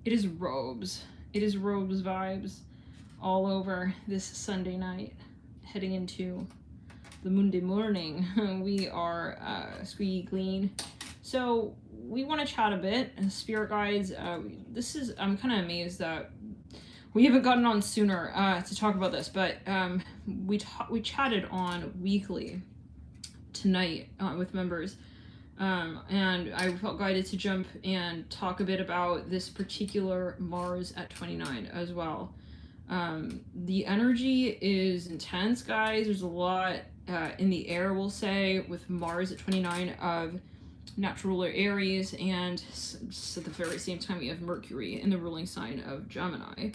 It is robes. It is robes vibes all over this Sunday night, heading into the Monday morning. We are squeaky clean. So we want to chat a bit. Spirit guides, I'm kind of amazed that we haven't gotten on sooner to talk about this, but we chatted on weekly tonight with members. And I felt guided to jump and talk a bit about this particular Mars at 29 as well. The energy is intense, guys. There's a lot in the air, we'll say, with Mars at 29 of natural ruler Aries, and at the very same time we have Mercury in the ruling sign of Gemini.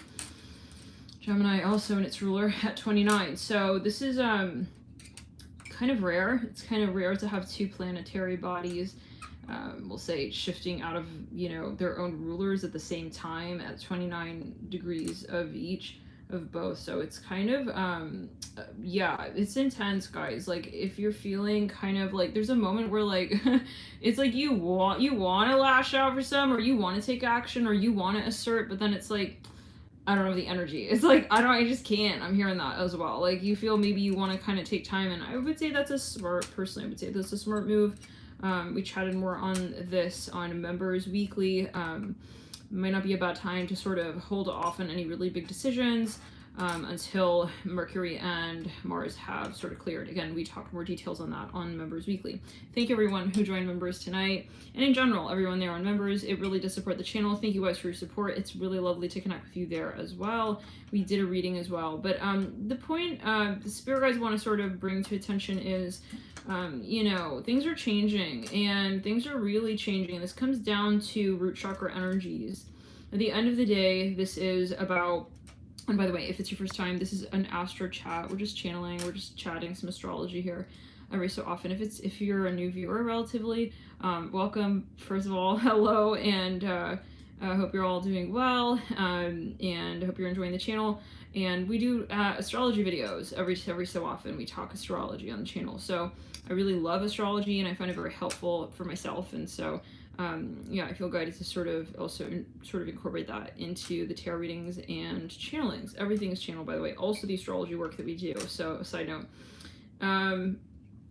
Gemini also in its ruler at 29. So this is kind of rare. It's kind of rare to have two planetary bodies, we'll say, shifting out of, you know, their own rulers at the same time at 29 degrees of each of both. So it's kind of yeah, it's intense, guys. Like, if you're feeling kind of like there's a moment where like it's like you want to lash out for some, or you want to take action, or you want to assert, but then it's like, I don't know, the energy. It's like, I just can't. I'm hearing that as well. Like, you feel maybe you want to kind of take time, and I would say that's a smart, personally, I would say that's a smart move. We chatted more on this on Members Weekly. Might not be a bad time to sort of hold off on any really big decisions until Mercury and Mars have sort of cleared. Again, we talk more details on that on Members Weekly. Thank you everyone who joined Members tonight, and in general, everyone there on Members. It really does support the channel. Thank you guys for your support. It's really lovely to connect with you there as well. We did a reading as well, but the point the spirit guides want to sort of bring to attention is, you know, things are changing, and things are really changing. This comes down to root chakra energies. At the end of the day, this is about, and by the way, if it's your first time, this is an Astro chat. We're just channeling, we're just chatting some astrology here every so often. If you're a new viewer relatively, welcome, first of all, hello, and I hope you're all doing well, and I hope you're enjoying the channel. And we do astrology videos every so often. We talk astrology on the channel. So I really love astrology, and I find it very helpful for myself, and so yeah, I feel guided to sort of incorporate that into the tarot readings and channelings. Everything is channeled, by the way. Also the astrology work that we do. So, a side note.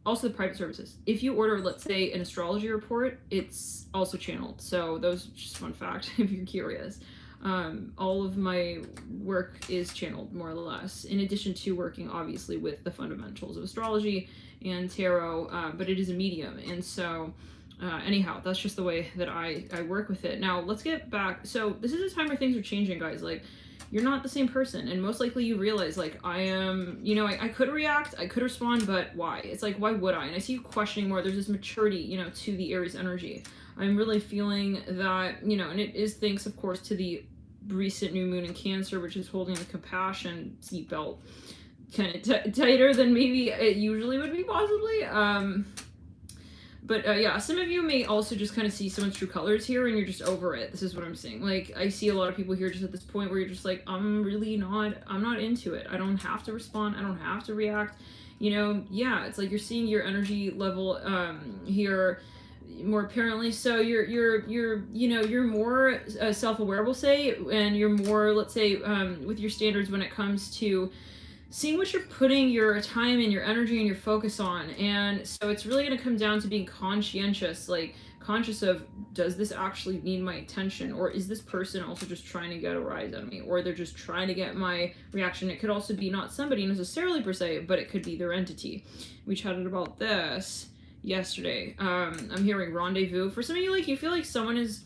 Also the private services. If you order, let's say, an astrology report, it's also channeled. So those, just fun fact, if you're curious. All of my work is channeled, more or less, in addition to working, obviously, with the fundamentals of astrology and tarot, but it is a medium, and so anyhow, that's just the way that I work with it. Now, let's get back. So this is a time where things are changing, guys. Like, you're not the same person, and most likely you realize, like, I am, you know, I could react, I could respond, but why? It's like, why would I? And I see you questioning more. There's this maturity, you know, to the Aries energy. I'm really feeling that, you know, and it is thanks, of course, to the recent new moon in Cancer, which is holding the compassion seatbelt kind of tighter than maybe it usually would be, possibly. But yeah, some of you may also just kind of see someone's true colors here, and you're just over it. This is what I'm saying. Like, I see a lot of people here just at this point where you're just like, I'm not into it. I don't have to respond. I don't have to react. You know, yeah, it's like you're seeing your energy level here more apparently. So you're you know, you're more self-aware, we'll say, and you're more, let's say, with your standards when it comes to seeing what you're putting your time and your energy and your focus on. And so it's really going to come down to being conscientious, like conscious of, does this actually need my attention, or is this person also just trying to get a rise out of me, or they're just trying to get my reaction. It could also be not somebody necessarily per se, but it could be their entity. We chatted about this yesterday. I'm hearing rendezvous. For some of you, like, you feel like someone is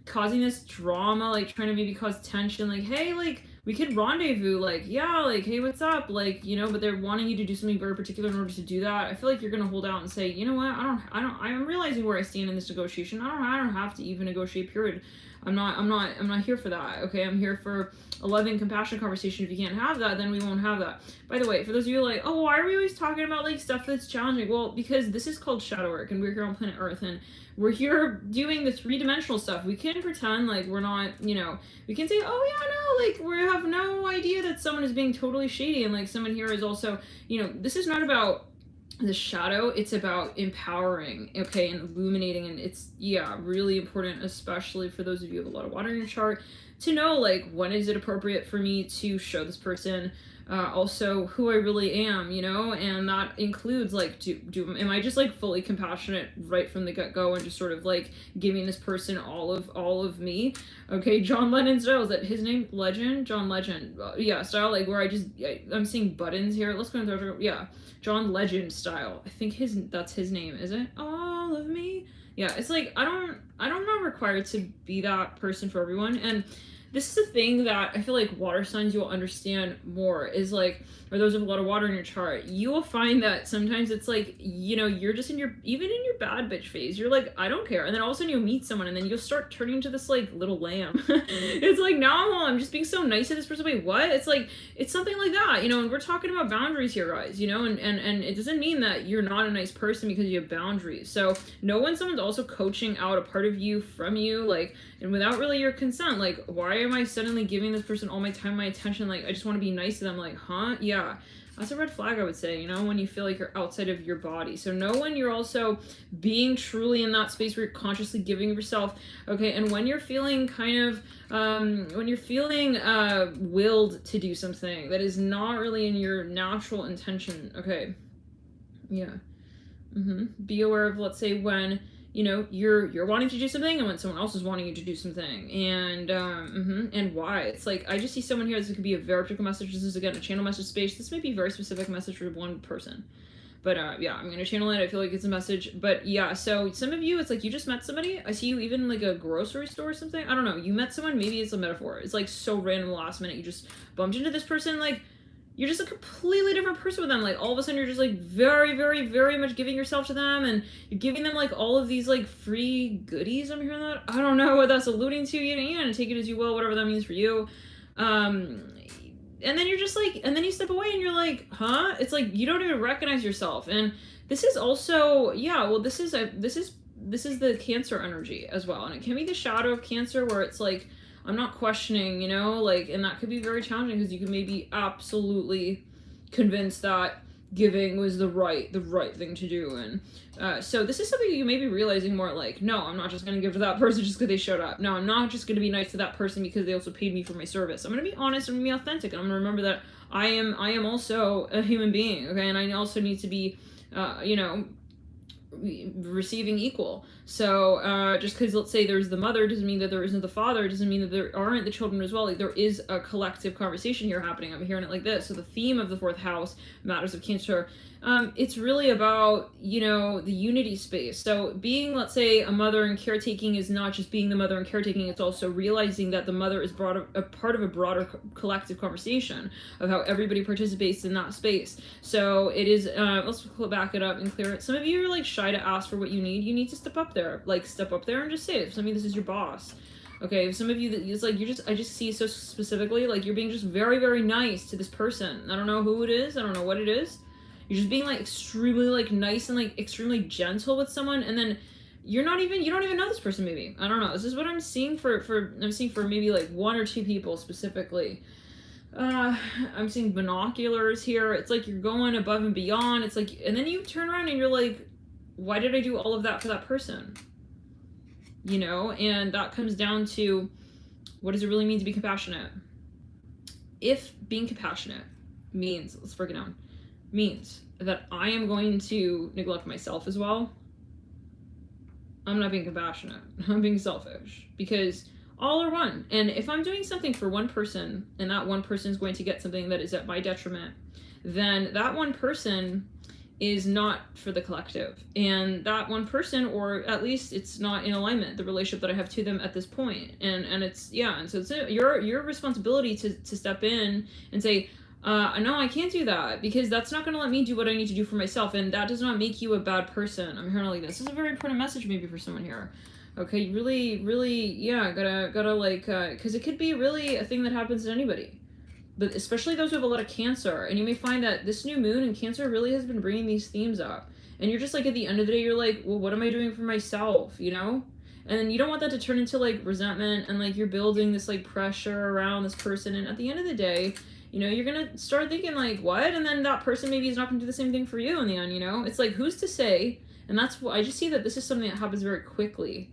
causing this drama, like trying to maybe cause tension, like, hey, like, we could rendezvous, like, yeah, like, hey, what's up, like, you know, but they're wanting you to do something very particular in order to do that. I feel like you're gonna hold out and say, you know what, I'm realizing where I stand in this negotiation. I don't have to even negotiate, period. I'm not here for that, okay? I'm here for a loving, compassionate conversation. If you can't have that, then we won't have that. By the way, for those of you like, oh, why are we always talking about, like, stuff that's challenging? Well, because this is called shadow work, and we're here on planet Earth, and we're here doing the three-dimensional stuff. We can pretend like we're not, you know, we can say, oh yeah, no, like, we have no idea that someone is being totally shady, and like someone here is also, you know, this is not about the shadow, it's about empowering, okay, and illuminating, and it's, yeah, really important, especially for those of you who have a lot of water in your chart, to know, like, when is it appropriate for me to show this person also who I really am, you know, and that includes, like, am I just, like, fully compassionate right from the get-go and just sort of, like, giving this person all of me? Okay, John Lennon style, is that his name? Legend? John Legend. Yeah, style, like, where I'm seeing buttons here. Let's go into the, yeah, John Legend style. I think that's his name, is it? All of me? Yeah, it's like, I'm not required to be that person for everyone, and this is a thing that I feel like water signs, you'll understand more, is like, or those with a lot of water in your chart, you will find that sometimes it's like, you know, you're just even in your bad bitch phase, you're like, I don't care. And then all of a sudden you'll meet someone and then you'll start turning into this like little lamb. It's like, now I'm just being so nice to this person. Wait, what? It's like, it's something like that, you know, and we're talking about boundaries here, guys, you know, and it doesn't mean that you're not a nice person because you have boundaries. So know when someone's also coaching out a part of you from you, like, and without really your consent, like, why am I suddenly giving this person all my time, my attention? Like, I just want to be nice to them. Like, huh? Yeah. That's a red flag, I would say, you know, when you feel like you're outside of your body. So know when you're also being truly in that space where you're consciously giving yourself, okay, and when you're feeling kind of, when you're feeling willed to do something that is not really in your natural intention, okay, yeah. Be aware of, let's say, when, you know, you're wanting to do something and when someone else is wanting you to do something, and and why. It's like, I just see someone here, this could be a very particular message. This is, again, a channel message space. This may be a very specific message for one person, but yeah, I'm gonna channel it. I feel like it's a message, but yeah, so some of you, it's like you just met somebody. I see you even like a grocery store or something. I don't know, you met someone, maybe it's a metaphor. It's like so random, last minute, you just bumped into this person, like, you're just a completely different person with them. Like, all of a sudden you're just like very, very, very much giving yourself to them, and you're giving them like all of these like free goodies. I'm hearing that. I don't know what that's alluding to. You know, take it as you will, whatever that means for you. And then you're just like, and then you step away and you're like, huh? It's like you don't even recognize yourself. And this is also, yeah, well, this is the Cancer energy as well, and it can be the shadow of Cancer, where it's like, I'm not questioning, you know, like, and that could be very challenging because you can maybe absolutely convinced that giving was the right thing to do. And so this is something you may be realizing more, like, no, I'm not just going to give to that person just because they showed up. No, I'm not just going to be nice to that person because they also paid me for my service. I'm going to be honest, I'm going to be authentic, and I'm going to remember that I am also a human being, okay, and I also need to be, you know, receiving equal. So just because, let's say, there's the mother doesn't mean that there isn't the father, doesn't mean that there aren't the children as well. Like, there is a collective conversation here happening. I'm hearing it like this. So the theme of the fourth house, matters of Cancer, it's really about, you know, the unity space. So being, let's say, a mother and caretaking is not just being the mother and caretaking, it's also realizing that the mother is a part of a broader collective conversation of how everybody participates in that space. So it is, let's back it up and clear it. Some of you are like shy to ask for what you need to step up there. Like, step up there and just say it. If some of you, this is your boss. Okay, some of you, it's like, I just see so specifically, like, you're being just very, very nice to this person. I don't know who it is. I don't know what it is. You're just being like extremely like nice and like extremely gentle with someone, and then you don't even know this person. Maybe, I don't know. This is what I'm seeing I'm seeing for maybe like one or two people specifically. I'm seeing binoculars here. It's like you're going above and beyond. It's like, and then you turn around and you're like, why did I do all of that for that person? You know, and that comes down to, what does it really mean to be compassionate? If being compassionate means, let's break it down, means that I am going to neglect myself as well, I'm not being compassionate. I'm being selfish, because all are one. And if I'm doing something for one person and that one person is going to get something that is at my detriment, then that one person is not for the collective, and that one person, or at least it's not in alignment, the relationship that I have to them at this point. And it's, yeah, and so it's your responsibility to step in and say, no, I can't do that, because that's not going to let me do what I need to do for myself, and that does not make you a bad person. I'm hearing like this. This is a very important message maybe for someone here. Okay, really, really, yeah, gotta like, because it could be really a thing that happens to anybody, but especially those who have a lot of Cancer. And you may find that this new moon in Cancer really has been bringing these themes up, and you're just like, at the end of the day, you're like, well, what am I doing for myself, you know? And then you don't want that to turn into like resentment, and like you're building this like pressure around this person, and at the end of the day, you know, you're gonna start thinking like, what? And then that person maybe is not gonna do the same thing for you in the end, you know? It's like, who's to say? And that's what I just see, that this is something that happens very quickly.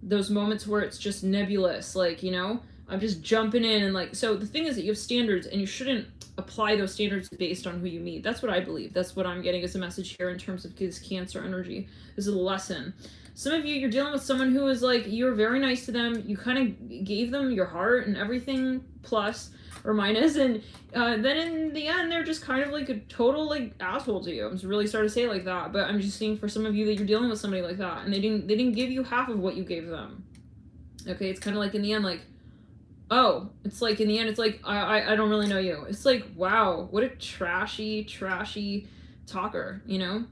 Those moments where it's just nebulous, like, you know, I'm just jumping in and like, so the thing is that you have standards and you shouldn't apply those standards based on who you meet. That's what I believe. That's what I'm getting as a message here in terms of this Cancer energy. This is a lesson. Some of you, you're dealing with someone who is like, you're very nice to them. You kind of gave them your heart and everything, plus or minus, and then in the end, they're just kind of like a total like asshole to you. I'm really sorry to say it like that, but I'm just seeing for some of you that you're dealing with somebody like that, and they didn't give you half of what you gave them. Okay, it's kind of like in the end, like, oh, it's like in the end, it's like, I don't really know you. It's like, wow, what a trashy talker, you know?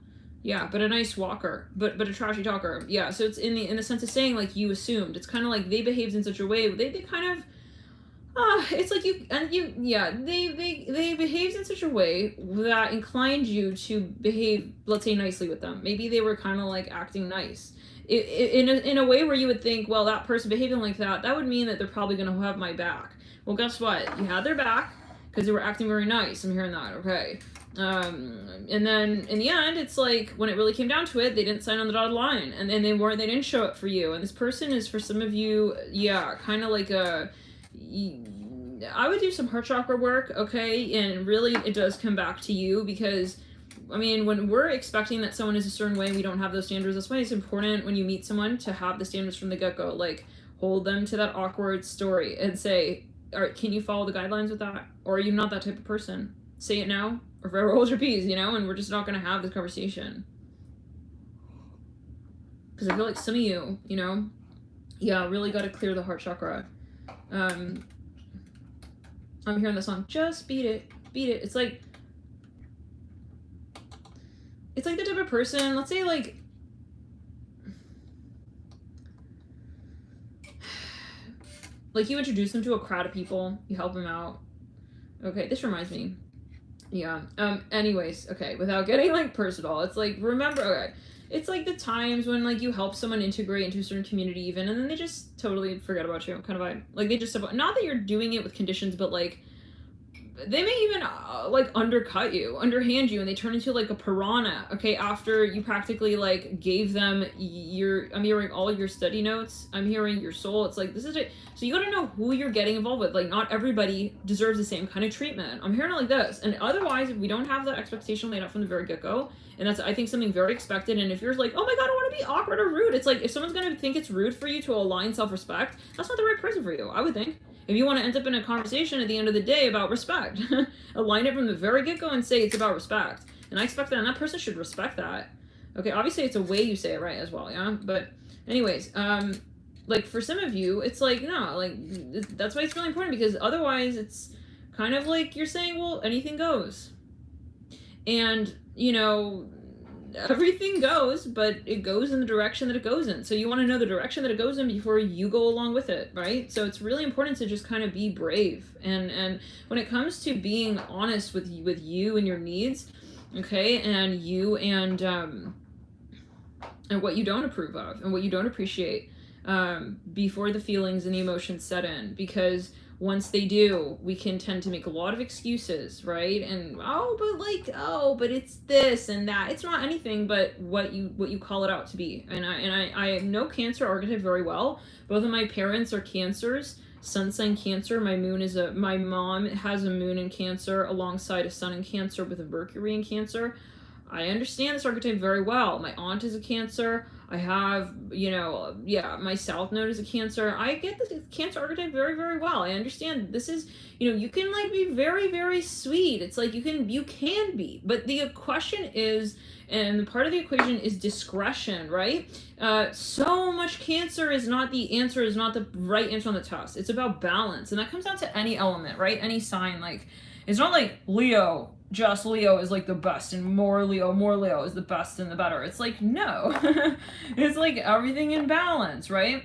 Yeah, but a nice walker, but a trashy talker. Yeah, so it's in the sense of saying like you assumed. It's kind of like they behaved in such a way, they kind of, it's like they behaved in such a way that inclined you to behave, let's say, nicely with them. Maybe they were kind of like acting nice. In a way where you would think, well, that person behaving like that would mean that they're probably going to have my back. Well, guess what? You had their back because they were acting very nice. I'm hearing that, okay. And then in the end, it's like when it really came down to it, they didn't sign on the dotted line, and then they didn't show up for you. And this person is, for some of you, yeah, kind of like I would do some heart chakra work, okay, and really it does come back to you, because I mean, when we're expecting that someone is a certain way and we don't have those standards, that's why it's important when you meet someone to have the standards from the get-go. Like, hold them to that awkward story and say, all right, can you follow the guidelines with that? Or are you not that type of person? Say it now or forever hold your peace, you know, and we're just not going to have this conversation. Because I feel like some of you, you know, yeah, really got to clear the heart chakra. I'm hearing the song, just beat it. It's like the type of person, let's say like, you introduce them to a crowd of people, you help them out. Okay, this reminds me. Yeah, anyways, okay, without getting like personal, it's like, remember, okay, it's like the times when like you help someone integrate into a certain community even, and then they just totally forget about you, kind of vibe. Like they just, not that you're doing it with conditions, but like, they may even like undercut you, underhand you, and they turn into like a piranha, okay, after you practically like gave them I'm hearing all your study notes, I'm hearing your soul. It's like, this is it. So you gotta know who you're getting involved with. Like, not everybody deserves the same kind of treatment. I'm hearing it like this. And otherwise, if we don't have that expectation laid out from the very get-go, and that's, I think, something very expected, and if you're like, oh my god, I want to be awkward or rude, it's like, if someone's gonna think it's rude for you to align self-respect, that's not the right person for you, I would think. If you want to end up in a conversation at the end of the day about respect, align it from the very get-go and say it's about respect. And I expect that, and that person should respect that. Okay, obviously it's a way you say it right as well, yeah? But anyways, like for some of you, it's like, no, like, that's why it's really important, because otherwise it's kind of like you're saying, well, anything goes. And, you know, everything goes, but it goes in the direction that it goes in. So you want to know the direction that it goes in before you go along with it, right? So it's really important to just kind of be brave. And when it comes to being honest with you and your needs, okay, and you and what you don't approve of and what you don't appreciate, before the feelings and the emotions set in, because once they do, we can tend to make a lot of excuses, right? And but it's this and that. It's not anything but what you call it out to be. And I know Cancer archetype very well. Both of my parents are Cancers, sun sign Cancer. My mom has a moon in Cancer alongside a sun in Cancer with a Mercury in Cancer. I understand this archetype very well. My aunt is a Cancer. I have, my South Node is a Cancer. I get the Cancer archetype very, very well. I understand this is, you can like be very, very sweet. It's like you can be. But the question is, and the part of the equation is discretion, right? So much Cancer is not the answer, is not the right answer on the test. It's about balance. And that comes down to any element, right? Any sign. Like, it's not like Leo. Just Leo is like the best, and more Leo is the best and the better. It's like, no. It's like everything in balance, right?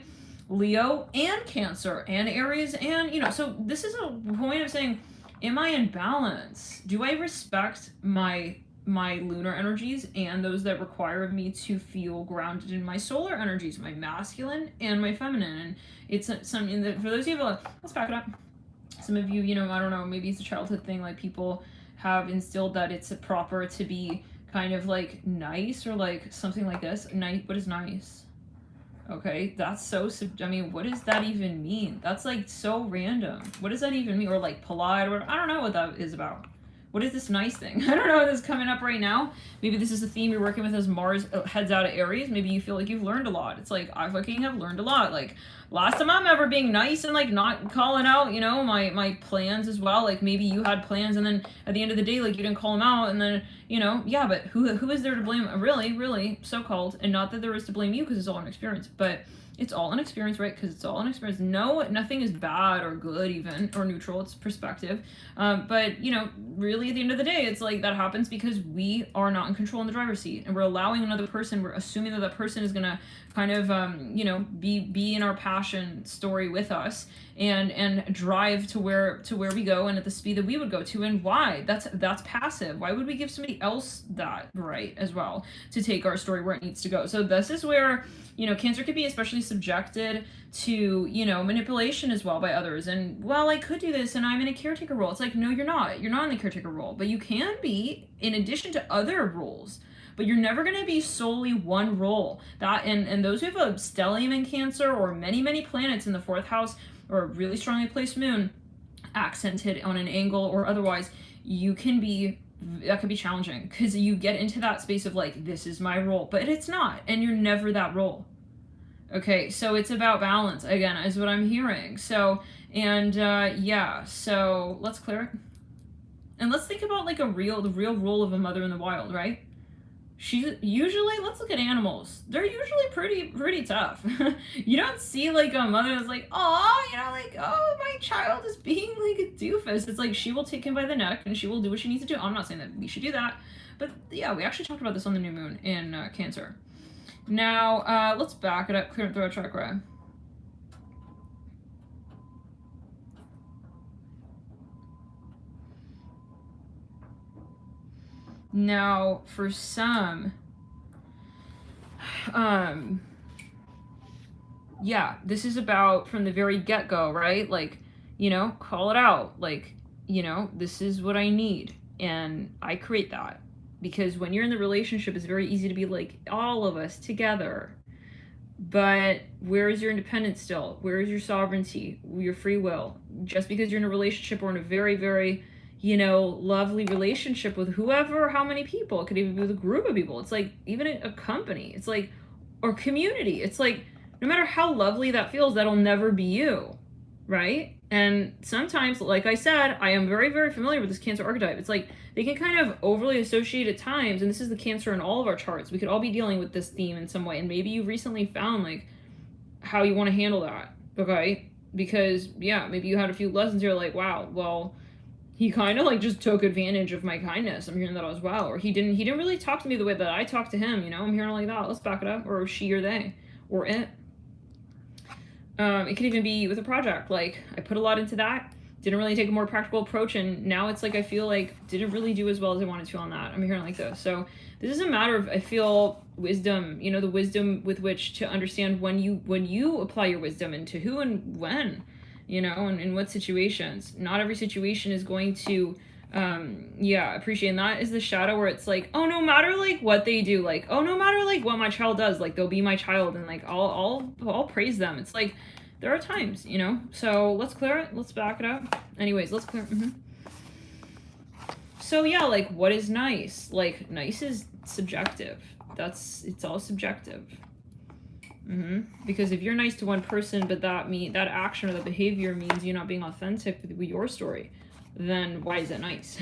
Leo and Cancer and Aries, and so this is a point of saying, am I in balance? Do I respect my lunar energies and those that require of me to feel grounded in my solar energies, my masculine and my feminine? And it's something that, for those of you, let's back it up. Some of you, you know, I don't know, maybe it's a childhood thing, like people have instilled that it's proper to be kind of like nice or like something like this. Nice, what is nice? Okay, that's so, I mean, what does that even mean? That's like so random. What does that even mean? Or like polite, or I don't know what that is about. What is this nice thing? I don't know what is coming up right now. Maybe this is a theme you're working with as Mars heads out of Aries. Maybe you feel like you've learned a lot. It's like, I fucking have learned a lot. Like, last time I'm ever being nice and like not calling out, you know, my plans as well. Like maybe you had plans and then at the end of the day, like you didn't call them out, and then, you know, yeah, but who is there to blame? Really, so-called. And not that there is to blame you, because it's all an experience, but it's all an experience, right? Because it's all an experience. No, nothing is bad or good even, or neutral. It's perspective. But, you know, really at the end of the day, it's like that happens because we are not in control in the driver's seat. And we're allowing another person, we're assuming that that person is going to kind of, you know, be in our passion story with us and drive to where we go and at the speed that we would go to. And why? That's passive. Why would we give somebody else that right as well to take our story where it needs to go? So this is where, you know, Cancer could be especially subjected to, you know, manipulation as well by others. And, well, I could do this and I'm in a caretaker role. It's like, no, you're not. You're not in the caretaker role. But you can be in addition to other roles. But you're never going to be solely one role. That and those who have a stellium in Cancer or many planets in the 4th house or a really strongly placed moon accented on an angle or otherwise, you can be, that could be challenging because you get into that space of like, this is my role, but it's not, and you're never that role. Okay, so it's about balance again, is what I'm hearing. So, and yeah, so let's clear it. And let's think about like the real role of a mother in the wild, right? She's usually, let's look at animals. They're usually pretty tough. You don't see like a mother that's like, oh, you know, like, oh, my child is being like a doofus. It's like she will take him by the neck and she will do what she needs to do. I'm not saying that we should do that, but yeah, we actually talked about this on the new moon in Cancer. Now, let's back it up, clear and throat chakra. Now, for some, yeah, this is about from the very get-go, right? Like, you know, call it out. Like, you know, this is what I need. And I create that. Because when you're in the relationship, it's very easy to be like, all of us together. But where is your independence still? Where is your sovereignty? Your free will? Just because you're in a relationship or in a very, you know, lovely relationship with whoever, how many people, it could even be with a group of people. It's like, even a company, it's like, or community. It's like, no matter how lovely that feels, that'll never be you, right? And sometimes, like I said, I am very familiar with this Cancer archetype. It's like, they can kind of overly associate at times, and this is the Cancer in all of our charts. We could all be dealing with this theme in some way, and maybe you've recently found, like, how you want to handle that, okay? Because, yeah, maybe you had a few lessons, you're like, wow, well, he kind of like just took advantage of my kindness. I'm hearing that as well. Or he didn't really talk to me the way that I talked to him, you know? I'm hearing like that. Let's back it up. Or she or they. Or it. It could even be with a project. Like, I put a lot into that. Didn't really take a more practical approach. And now it's like, I feel like didn't really do as well as I wanted to on that. I'm hearing like this. So this is a matter of, I feel, wisdom. You know, the wisdom with which to understand when you apply your wisdom and to who and when. You know, and in what situations. Not every situation is going to, appreciate. And that is the shadow where it's like, oh, no matter like what they do, like, oh, no matter like what my child does, like they'll be my child and like I'll praise them. It's like, there are times, you know, so let's clear it. Let's back it up. Anyways, let's clear it. So yeah, like what is nice? Like nice is subjective. It's all subjective. Because if you're nice to one person, but that action or the behavior means you're not being authentic with your story, then why is that nice?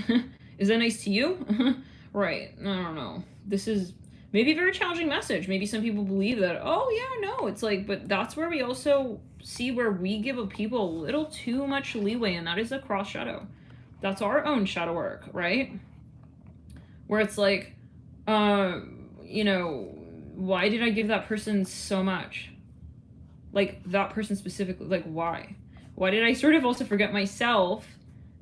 Is that nice to you? Right. I don't know. This is maybe a very challenging message. Maybe some people believe that, oh yeah, no, it's like, but that's where we also see where we give people a little too much leeway, and that is a cross shadow. That's our own shadow work, right? Where it's like, you know, why did I give that person so much? Like, that person specifically, like, why? Why did I sort of also forget myself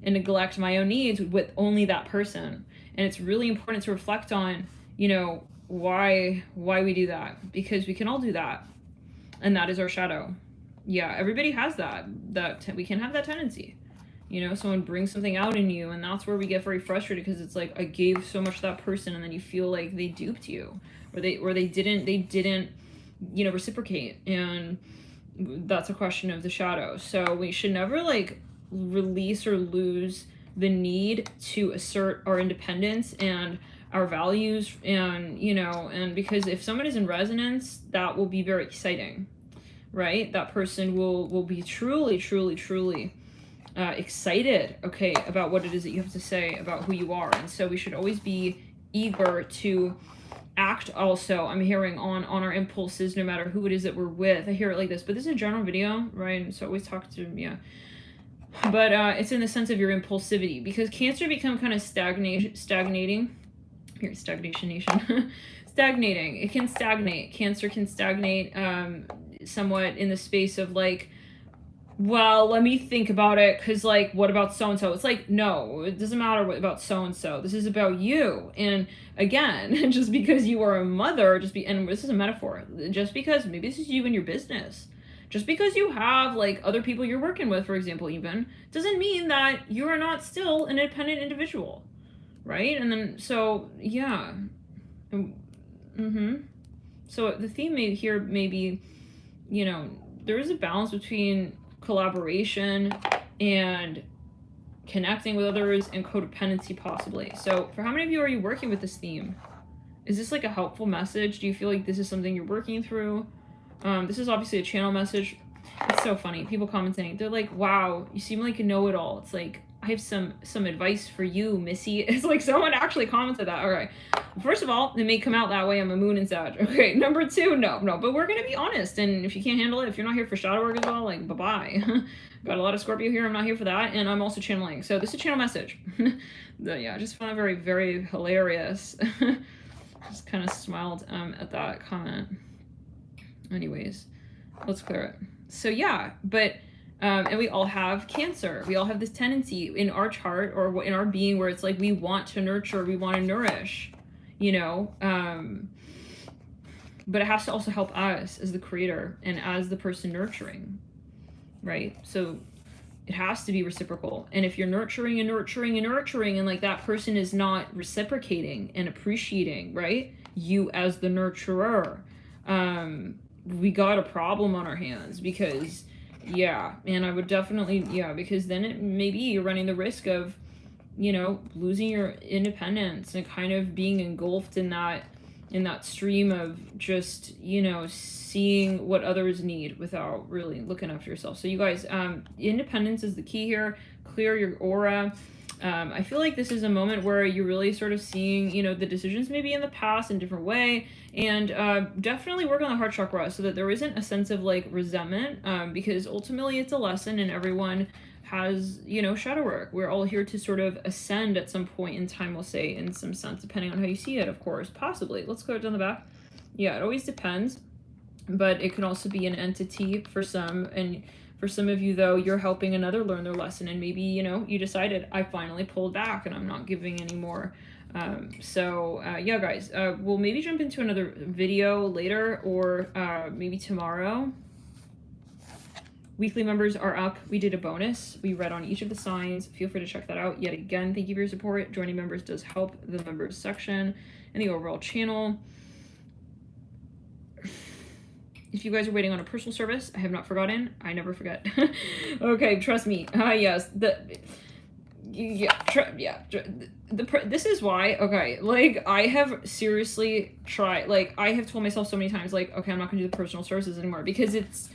and neglect my own needs with only that person? And it's really important to reflect on, you know, why we do that. Because we can all do that. And that is our shadow. Yeah, everybody has that we can have that tendency. You know, someone brings something out in you, and that's where we get very frustrated, because it's like, I gave so much to that person, and then you feel like they duped you, or they didn't, you know, reciprocate. And that's a question of the shadow. So we should never like release or lose the need to assert our independence and our values, and you know, and because if someone is in resonance, that will be very exciting, right? That person will be truly excited, okay, about what it is that you have to say about who you are. And so we should always be eager to act also, I'm hearing, on our impulses, no matter who it is that we're with. I hear it like this, but this is a general video, right? So I always talk to, yeah. But it's in the sense of your impulsivity, because Cancer become kind of stagnating. Here, stagnation nation. Stagnating. It can stagnate. Cancer can stagnate somewhat in the space of like, well, let me think about it, because like, what about so-and-so? It's like, no, it doesn't matter what about so-and-so. This is about you. And again, just because you are a mother, and this is a metaphor, just because maybe this is you in your business, just because you have like other people you're working with, for example, even, doesn't mean that you are not still an independent individual, right? And then, so, yeah. So the theme here may be, you know, there is a balance between collaboration and connecting with others and codependency, possibly. So for how many of you are you working with this theme? Is this like a helpful message? Do you feel like this is something you're working through? This is obviously a channel message. It's so funny. People commenting, they're like, wow, you seem like a know-it-all. It's like, I have some advice for you, Missy. It's like someone actually commented that. All right. First of all, it may come out that way. I'm a moon and Sag. Okay. Number two, no. But we're going to be honest. And if you can't handle it, if you're not here for shadow work as well, like, bye-bye. Got a lot of Scorpio here. I'm not here for that. And I'm also channeling. So this is a channel message. Yeah, I just found it very, very hilarious. Just kind of smiled at that comment. Anyways, let's clear it. So yeah, but and we all have Cancer. We all have this tendency in our chart or in our being where it's like we want to nurture, we want to nourish, you know, but it has to also help us as the creator and as the person nurturing, right? So it has to be reciprocal. And if you're nurturing and like that person is not reciprocating and appreciating, right, you as the nurturer, we got a problem on our hands. Because yeah, and I would definitely, yeah, because then it maybe you're running the risk of, you know, losing your independence and kind of being engulfed in that stream of just, you know, seeing what others need without really looking after yourself. So you guys, independence is the key here. Clear your aura. I feel like this is a moment where you're really sort of seeing, you know, the decisions maybe in the past in a different way, and definitely work on the heart chakra so that there isn't a sense of like resentment, because ultimately it's a lesson and everyone has, you know, shadow work. We're all here to sort of ascend at some point in time, we'll say, in some sense, depending on how you see it, of course, possibly. Let's go down the back. Yeah, it always depends, but it can also be an entity for some, and for some of you, though, you're helping another learn their lesson, and maybe, you know, you decided, I finally pulled back and I'm not giving anymore. Yeah, guys, we'll maybe jump into another video later, or maybe tomorrow. Weekly members are up. We did a bonus. We read on each of the signs. Feel free to check that out. Yet again, thank you for your support. Joining members does help the members section and the overall channel. If you guys are waiting on a personal service, I have not forgotten. I never forget. Okay, trust me. Yes. This is why, okay, like, I have seriously tried, like, I have told myself so many times, like, okay, I'm not gonna do the personal services anymore, because it's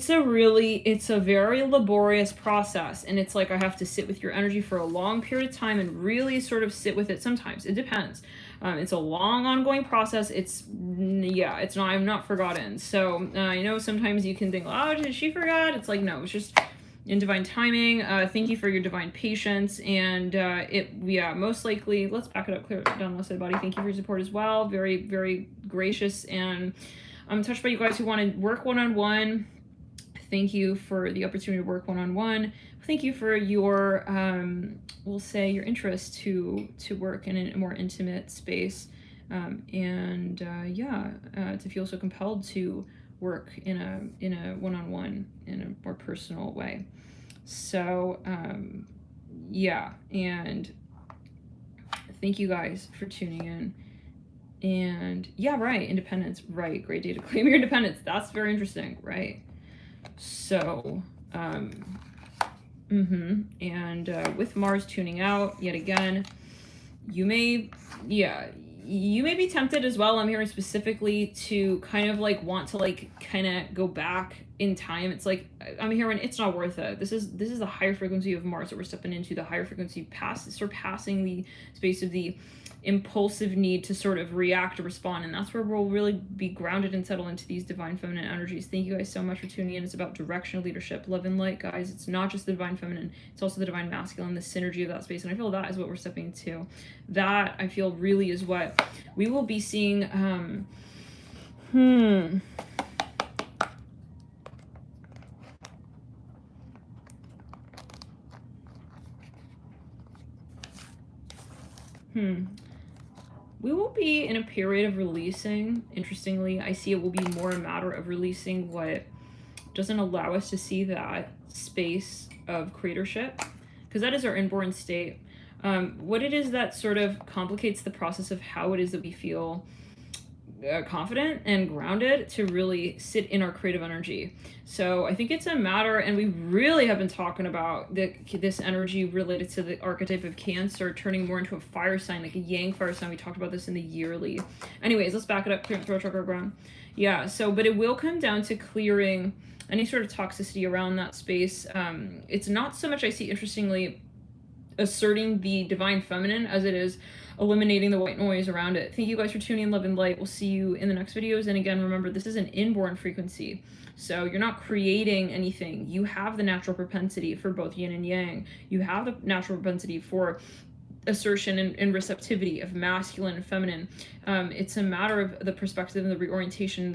a very laborious process, and it's like I have to sit with your energy for a long period of time and really sort of sit with it. Sometimes it depends. It's a long ongoing process. I'm not forgotten. So I know sometimes you can think, oh, did she forget? It's like, no, it's just in divine timing. Thank you for your divine patience, and most likely, let's back it up, clear it down left side body. Thank you for your support as well. Very, very gracious, and I'm touched by you guys who want to work one-on-one. Thank you for the opportunity to work one-on-one. Thank you for your, we'll say, your interest to work in a more intimate space, to feel so compelled to work in a one-on-one in a more personal way. So, yeah, and thank you guys for tuning in. And yeah, right, independence, right, great day to claim your independence. That's very interesting, right? So, and with Mars tuning out yet again, you may, yeah, you may be tempted as well. I'm hearing specifically to kind of like want to like kind of go back in time. It's like I'm hearing it's not worth it. This is the higher frequency of Mars that we're stepping into, the higher frequency surpassing the space of the impulsive need to sort of react or respond, and that's where we'll really be grounded and settle into these divine feminine energies. Thank you guys so much for tuning in. It's about direction, leadership, love, and light, guys. It's not just the divine feminine, it's also the divine masculine, the synergy of that space, and I feel that is what we're stepping into. That I feel really is what we will be seeing. We will be in a period of releasing. Interestingly, I see it will be more a matter of releasing what doesn't allow us to see that space of creatorship, because that is our inborn state. What it is that sort of complicates the process of how it is that we feel confident and grounded to really sit in our creative energy. So I think it's a matter, and we really have been talking about this energy related to the archetype of Cancer turning more into a fire sign, like a Yang fire sign. We talked about this in the yearly. Anyways, let's back it up, clear throat chakra ground. Yeah, so, but it will come down to clearing any sort of toxicity around that space. It's not so much, I see, interestingly, asserting the divine feminine as it is eliminating the white noise around it. Thank you guys for tuning in, love and light. We'll see you in the next videos. And again, remember, this is an inborn frequency. So you're not creating anything. You have the natural propensity for both yin and yang. You have the natural propensity for assertion and receptivity of masculine and feminine. It's a matter of the perspective and the reorientation